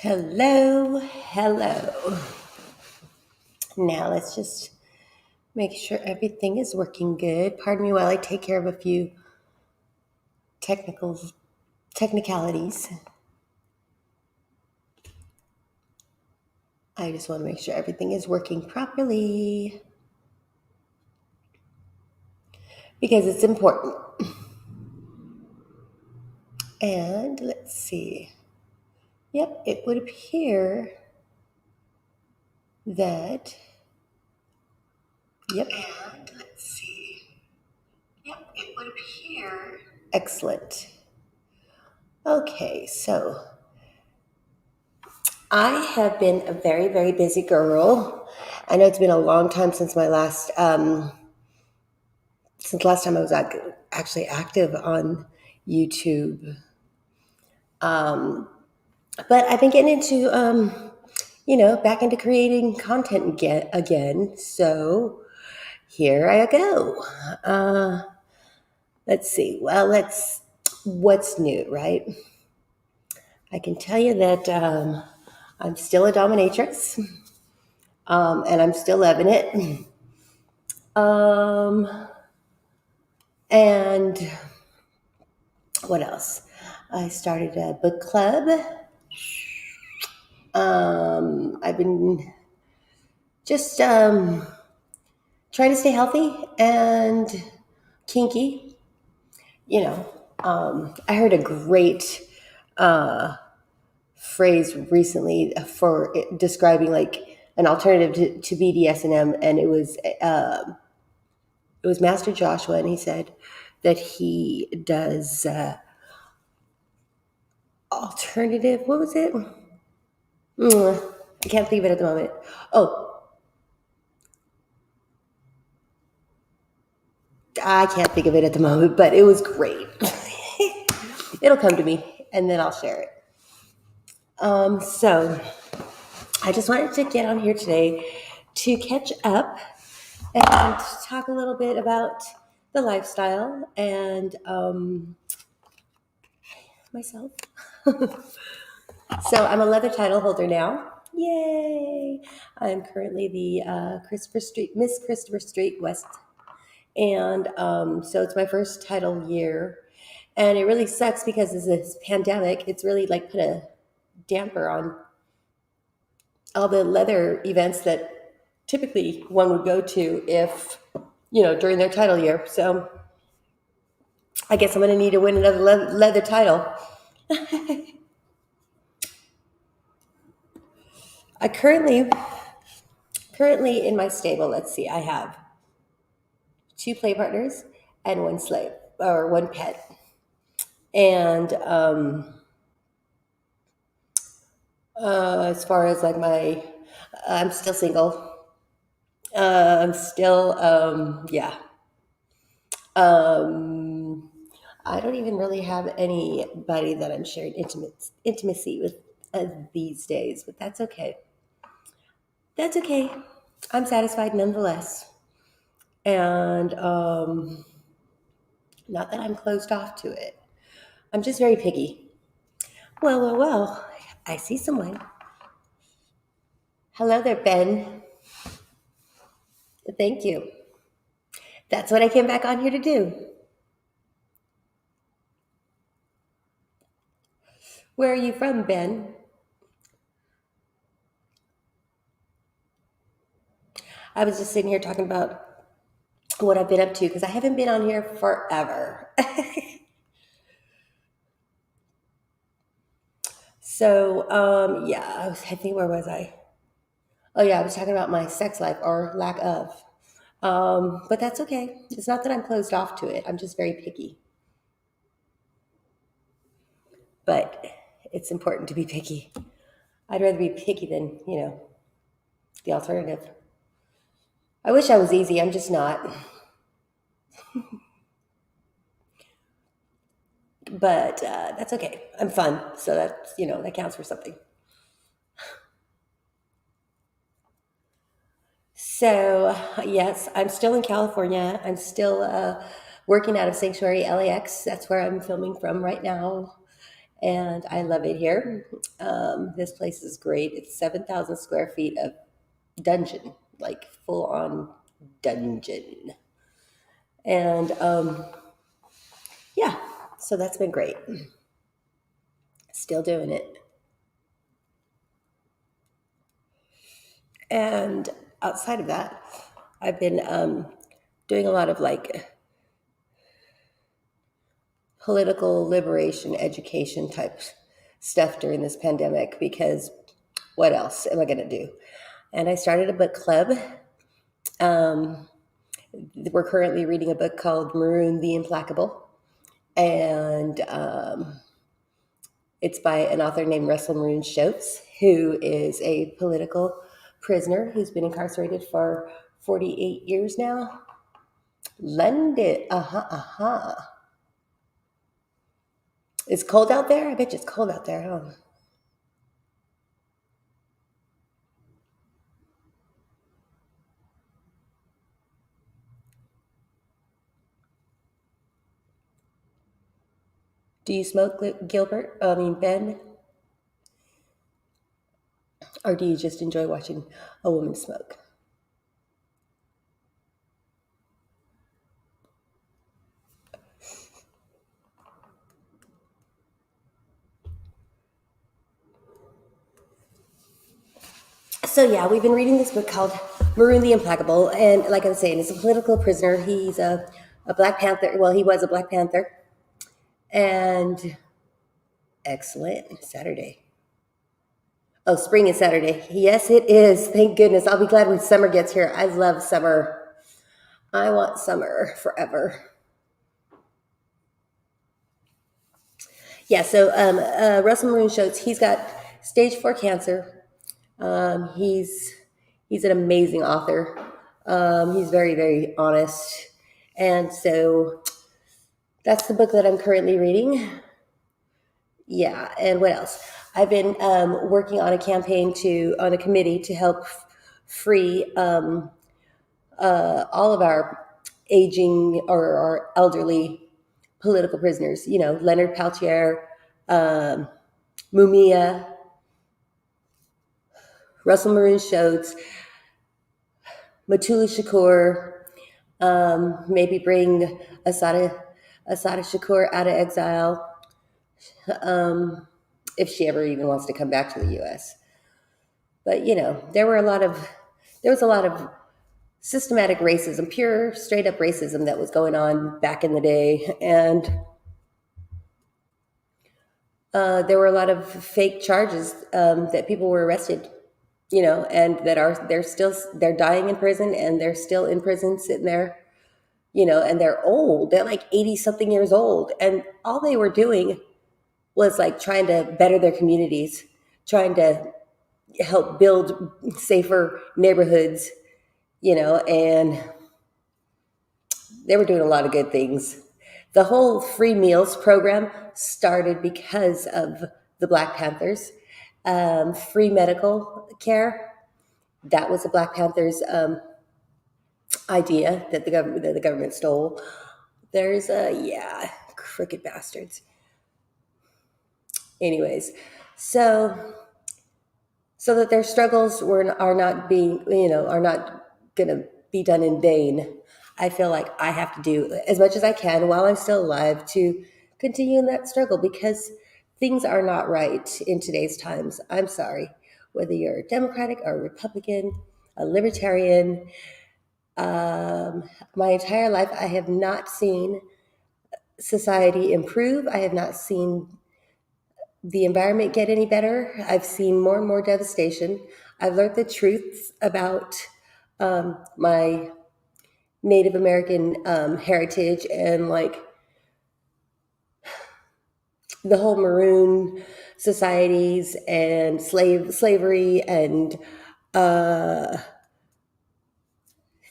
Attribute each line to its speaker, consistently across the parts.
Speaker 1: Hello, hello. Now let's just make sure everything is working good. Pardon me while I take care of a few technical technicalities. I just want to make sure everything is working properly because it's important. And let's see. Yep, it would appear that. Yep. And let's see. Yep, it would appear. Excellent. Okay, so I have been a very, very busy girl. I know it's been a long time since my last time I was actually active on YouTube. Um, but I've been getting into, back into creating content again. So here I go. Uh, let's see. What's new, right? I can tell you that I'm still a dominatrix, and I'm still loving it. Um, and what else? I started a book club. I've been just trying to stay healthy and kinky. I heard a great uh, phrase recently for describing like an alternative to BDSM, and it was Master Joshua, and he said that he does alternative. What was it? I can't think of it at the moment. Oh, I can't think of it at the moment, but it was great. It'll come to me, and then I'll share it. So I just wanted to get on here today to catch up and talk a little bit about the lifestyle and myself. So I'm a leather title holder now. Yay! I'm currently the Miss Christopher Street West, and so it's my first title year, and it really sucks because this pandemic. It's really like put a damper on all the leather events that typically one would go to if during their title year. So I guess I'm going to need to win another leather title. I currently in my stable, let's see, I have two play partners and one slave or one pet. And as far as like I'm still single. I'm still, yeah. Um, I don't even really have anybody that I'm sharing intimacy with these days, but that's okay. That's okay. I'm satisfied nonetheless. And not that I'm closed off to it. I'm just very picky. Well. I see someone. Hello there, Ben. Thank you. That's what I came back on here to do. Where are you from, Ben? I was just sitting here talking about what I've been up to because I haven't been on here forever. So, yeah, I think, where was I? Oh, yeah, I was talking about my sex life or lack of. But that's okay. It's not that I'm closed off to it. I'm just very picky. But it's important to be picky. I'd rather be picky than, the alternative. I wish I was easy. I'm just not. But that's okay. I'm fun. So that counts for something. So, yes, I'm still in California. I'm still working out of Sanctuary LAX. That's where I'm filming from right now. and I love it here. This place is great. It's 7,000 square feet of dungeon, like full on dungeon. And yeah, so that's been great. Still doing it. And outside of that, I've been doing a lot of like political liberation education type stuff during this pandemic because what else am I going to do? And I started a book club. Um, we're currently reading a book called Maroon the Implacable. And it's by an author named Russell Maroon Schultz, who is a political prisoner who's been incarcerated for 48 years now. London. It's cold out there? I bet you it's cold out there, huh? Do you smoke, Gilbert? I mean, Ben? Or do you just enjoy watching a woman smoke? So yeah, we've been reading this book called Maroon the Implacable, and like I was saying, he's a political prisoner. He's a Black Panther. Well, he was a Black Panther, and excellent Saturday. Oh, spring is Saturday. Yes, it is. Thank goodness. I'll be glad when summer gets here. I love summer. I want summer forever. Yeah. So Russell Maroon Schultz, he's got stage 4 cancer. He's an amazing author. He's very, very honest. And so that's the book that I'm currently reading. Yeah, and what else? I've been working on a campaign on a committee to help free all of our aging or our elderly political prisoners. You know, Leonard Peltier, um, Mumia, Russell Maroon Schultz, Matula Shakur, maybe bring Asada Shakur out of exile, if she ever even wants to come back to the U.S. But you know, there was a lot of systematic racism, pure, straight up racism that was going on back in the day, and there were a lot of fake charges that people were arrested, you know, and they're dying in prison, and they're still in prison sitting there, you know, and they're old, they're like 80 something years old, and all they were doing was like trying to better their communities, trying to help build safer neighborhoods, you know, and they were doing a lot of good things. The whole free meals program started because of the Black Panthers. Free medical care, that was the Black Panthers' idea that the government stole. There's yeah, crooked bastards. Anyways, so so that their struggles are not being, you know, are not going to be done in vain. I feel like I have to do as much as I can while I'm still alive to continue in that struggle because things are not right in today's times. I'm sorry. Whether you're a Democratic or a Republican, a Libertarian, my entire life I have not seen society improve. I have not seen the environment get any better. I've seen more and more devastation. I've learned the truth about my Native American heritage and like the whole maroon societies and slavery, and uh,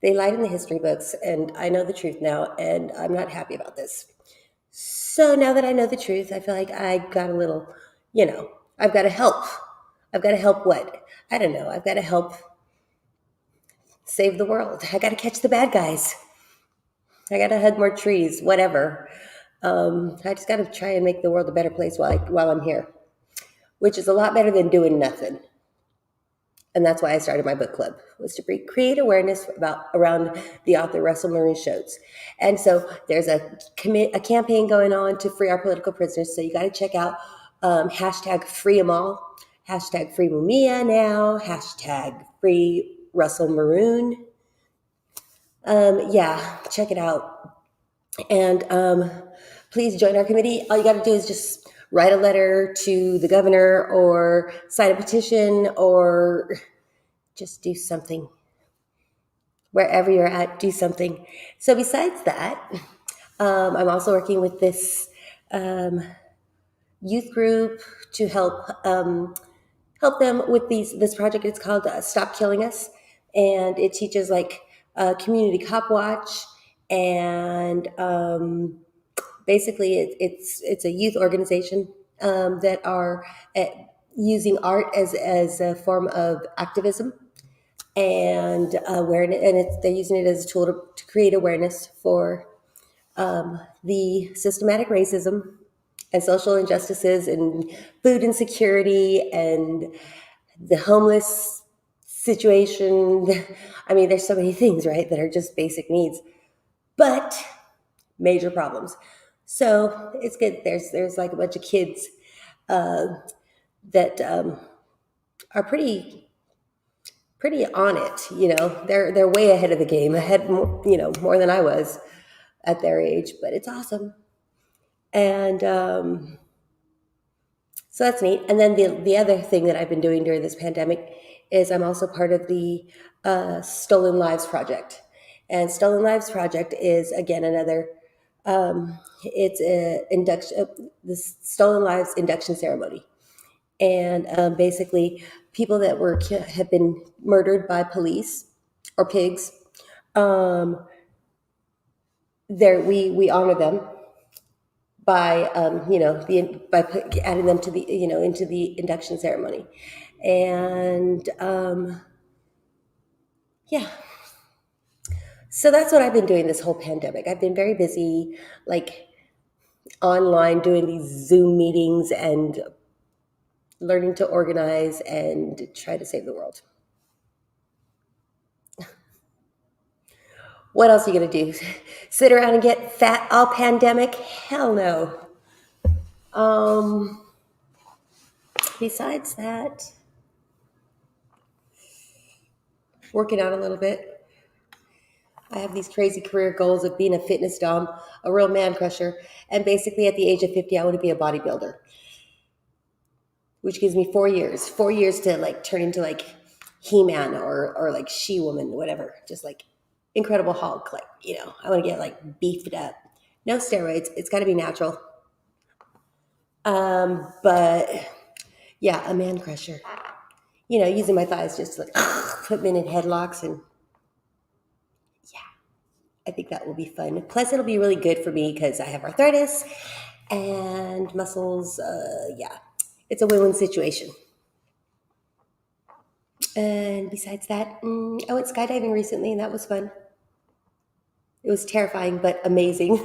Speaker 1: they lied in the history books, and I know the truth now, and I'm not happy about this. So now that I know the truth, I feel like I got a little, you know, I've got to help. I've got to help what? I don't know. I've got to help save the world. I got to catch the bad guys. I got to hug more trees, whatever. I just got to try and make the world a better place while I'm here, which is a lot better than doing nothing. And that's why I started my book club, was to create awareness around the author Russell Marie Shoatz. And so there's a campaign going on to free our political prisoners. So you got to check out hashtag free 'em all, hashtag free Mumia now, hashtag free Russell Maroon. Yeah, check it out. And please join our committee. All you got to do is just write a letter to the governor or sign a petition or just do something. Wherever you're at, do something. So besides that, I'm also working with this youth group to help them with this project. It's called Stop Killing Us, and it teaches like community cop watch, and basically it's a youth organization that are using art as a form of activism and awareness, and they're using it as a tool to create awareness for the systematic racism and social injustices and food insecurity and the homeless situation. I mean, there's so many things, right, that are just basic needs, but major problems. So it's good. There's like a bunch of kids that are pretty on it. They're way ahead of the game, ahead more than I was at their age. But it's awesome, and so that's neat. And then the other thing that I've been doing during this pandemic is I'm also part of the Stolen Lives Project, and Stolen Lives Project is again another. It's a induction, the Stolen Lives induction ceremony, and basically people that have been murdered by police or pigs. There we honor them by adding them to the into the induction ceremony, and yeah. So that's what I've been doing this whole pandemic. I've been very busy, like online, doing these Zoom meetings and learning to organize and try to save the world. What else are you going to do? Sit around and get fat all pandemic? Hell no. Besides that, working out a little bit. I have these crazy career goals of being a fitness dom, a real man crusher, and basically at the age of 50, I want to be a bodybuilder, which gives me 4 years. 4 years to like turn into like He-Man or like She-Woman, whatever. Just like Incredible Hulk. Like, I want to get like beefed up. No steroids. It's got to be natural. But yeah, a man crusher. Using my thighs just to like put men in headlocks, and yeah, I think that will be fun. Plus, it'll be really good for me because I have arthritis and muscles. Yeah, it's a win-win situation. And besides that, I went skydiving recently, and that was fun. It was terrifying, but amazing.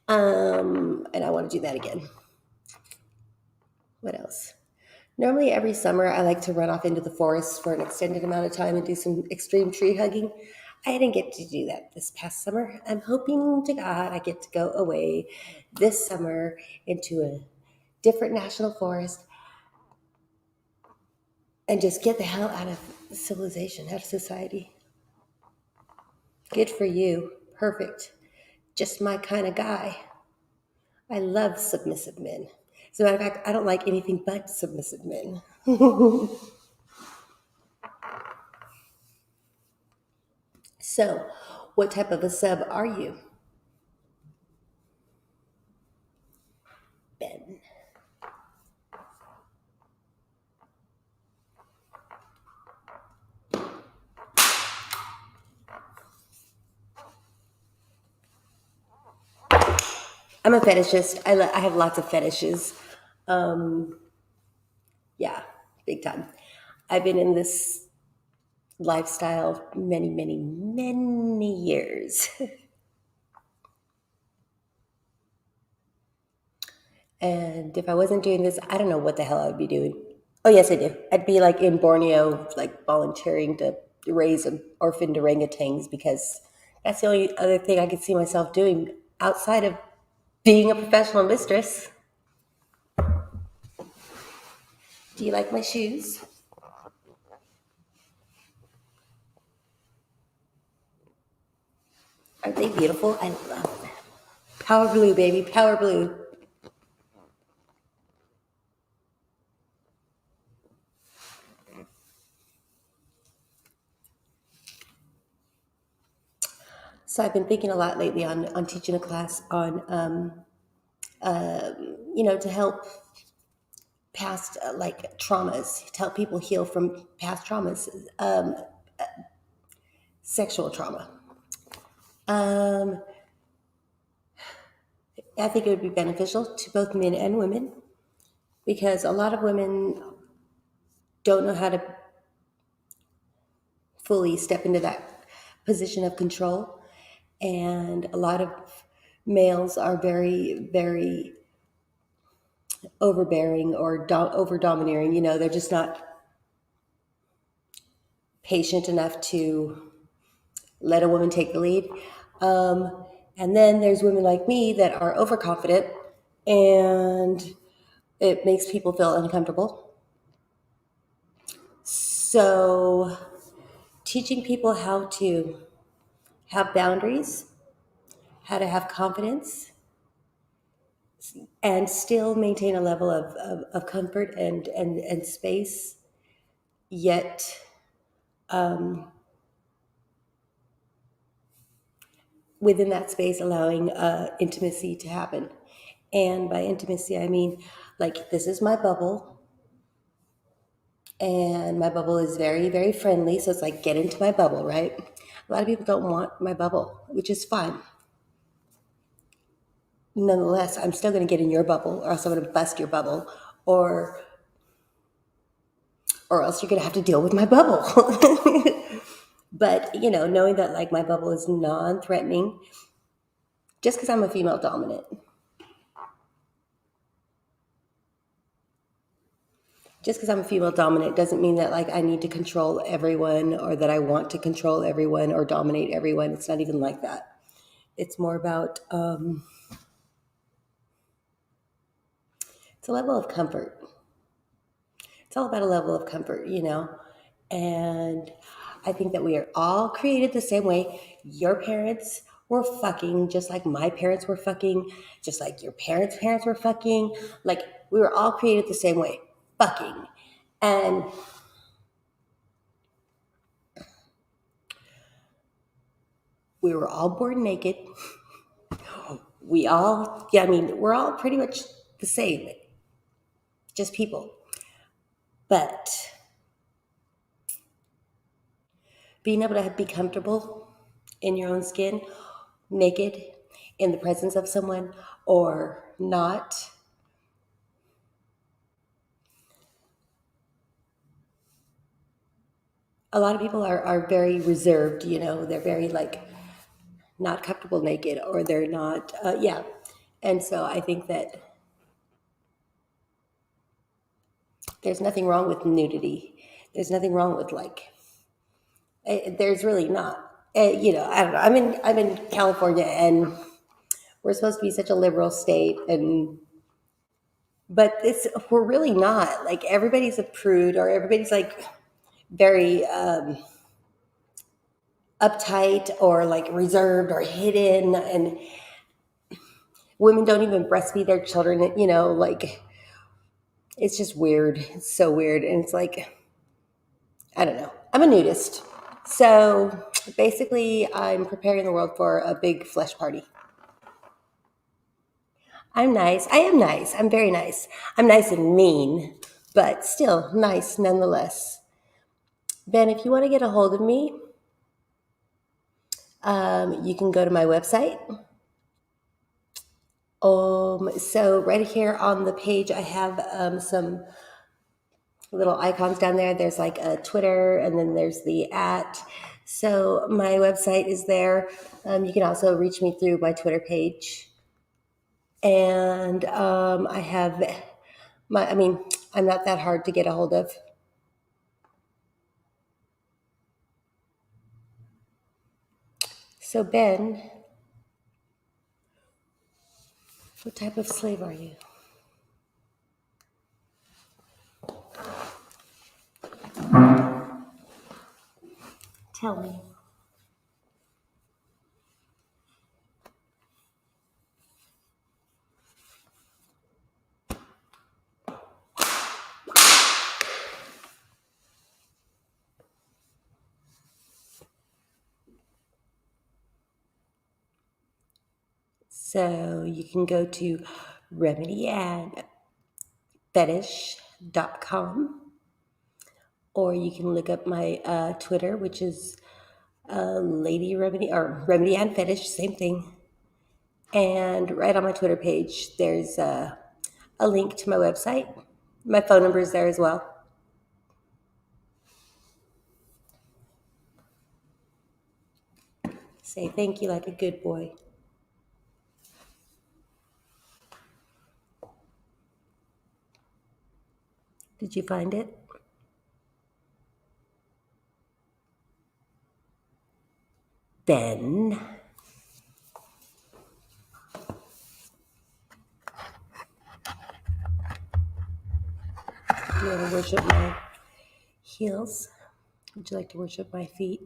Speaker 1: And I want to do that again. What else? Normally, every summer, I like to run off into the forest for an extended amount of time and do some extreme tree hugging. I didn't get to do that this past summer. I'm hoping to God I get to go away this summer into a different national forest and just get the hell out of civilization, out of society. Good for you. Perfect. Just my kind of guy. I love submissive men. As a matter of fact, I don't like anything but submissive men. So, what type of a sub are you? Ben. I'm a fetishist. I have lots of fetishes. Yeah, big time. I've been in this lifestyle many, many, many years. And if I wasn't doing this, I don't know what the hell I would be doing. Oh, yes, I do. I'd be like in Borneo, like volunteering to raise orphaned orangutans because that's the only other thing I could see myself doing outside of being a professional mistress. Do you like my shoes? Aren't they beautiful? I love them. Power blue, baby, power blue. So I've been thinking a lot lately on teaching a class on, to help past like traumas, to help people heal from past traumas, sexual trauma. Um, I think it would be beneficial to both men and women because a lot of women don't know how to fully step into that position of control. And a lot of males are very, very overbearing or over domineering. They're just not patient enough to let a woman take the lead. And then there's women like me that are overconfident and it makes people feel uncomfortable. So, teaching people how to have boundaries, how to have confidence, and still maintain a level of comfort and space, yet within that space allowing intimacy to happen. And by intimacy, I mean, like, this is my bubble, and my bubble is very, very friendly. So it's like, get into my bubble, right? A lot of people don't want my bubble, which is fine. Nonetheless, I'm still going to get in your bubble, or else I'm going to bust your bubble, or or else you're going to have to deal with my bubble. But knowing that like my bubble is non-threatening, just because I'm a female dominant, doesn't mean that like I need to control everyone or that I want to control everyone or dominate everyone. It's not even like that. It's more about it's a level of comfort. It's all about a level of comfort. And I think that we are all created the same way. Your parents were fucking just like my parents were fucking, just like your parents' were fucking. Like, we were all created the same way, fucking. And we were all born naked. We're all pretty much the same, just people. But being able to be comfortable in your own skin, naked, in the presence of someone, or not. A lot of people are very reserved. They're very like not comfortable naked, or they're not, yeah. And so I think that there's nothing wrong with nudity. There's nothing wrong with like, there's really not. I don't know. I'm in California, and we're supposed to be such a liberal state, but we're really not. Like, everybody's a prude, or everybody's like very uptight, or like reserved, or hidden, and women don't even breastfeed their children. Like, it's just weird. It's so weird, and it's like, I don't know. I'm a nudist, so basically, I'm preparing the world for a big flesh party. I'm nice. I am nice. I'm very nice. I'm nice and mean, but still nice nonetheless. Ben, if you want to get a hold of me, you can go to my website. So right here on the page, I have some little icons down there. There's like a Twitter, and then there's the @ So my website is there. You can also reach me through my Twitter page. And I have I mean, I'm not that hard to get a hold of. So, Ben, what type of slave are you? Tell me. So, you can go to remedyandfetish.com, or you can look up my Twitter, which is Lady Remedy, or Remedy and Fetish, same thing. And right on my Twitter page, there's a link to my website. My phone number is there as well. Say thank you like a good boy. Did you find it? Ben. Do you want to worship my heels? Would you like to worship my feet?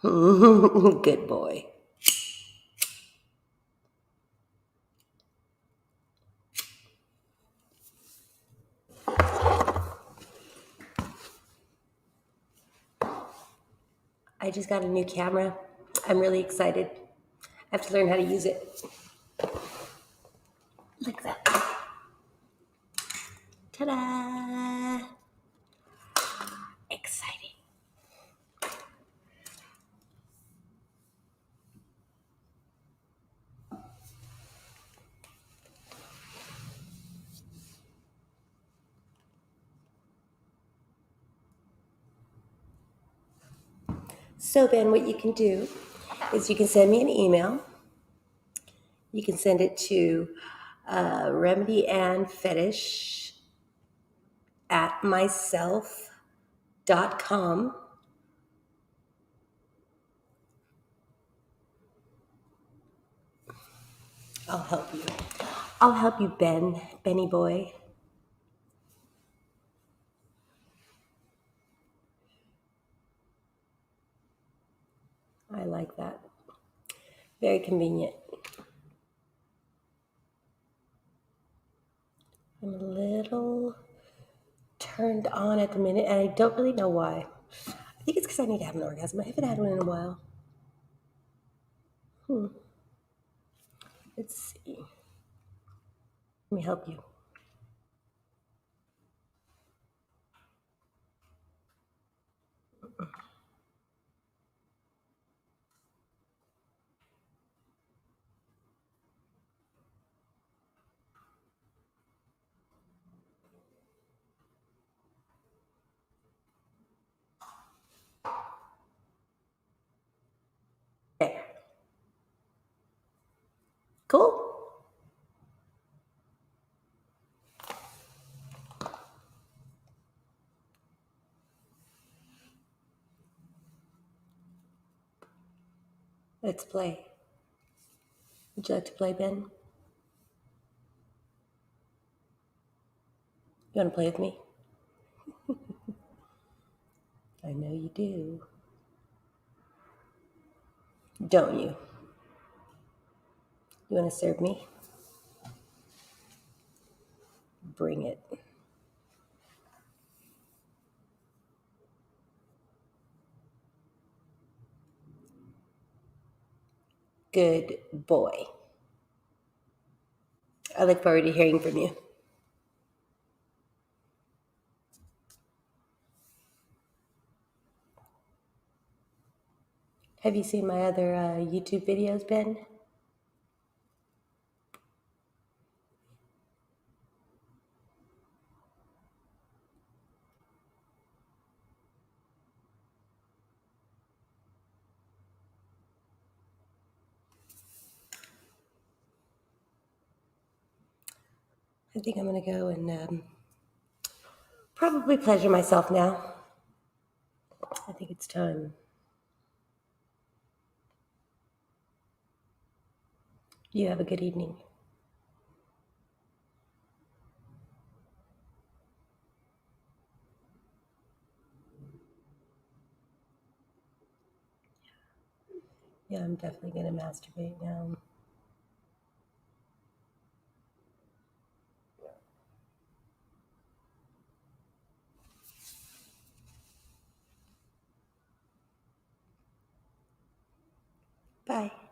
Speaker 1: Good boy. I just got a new camera. I'm really excited. I have to learn how to use it. Like that. Ta-da! Exciting. So, Ben, what you can do is you can send me an email. You can send it to remedyandfetish at myself.com. I'll help you. I'll help you, Ben, Benny boy. I like that. Very convenient. I'm a little turned on at the minute, and I don't really know why. I think it's because I need to have an orgasm. I haven't had one in a while. Let's see. Let me help you. There. Cool? Let's play. Would you like to play, Ben? You want to play with me? I know you do. Don't you? You want to serve me? Bring it. Good boy. I look forward to hearing from you. Have you seen my other YouTube videos, Ben? I think I'm going to go and probably pleasure myself now. I think it's time. You have a good evening. Yeah, I'm definitely going to masturbate now. Bye.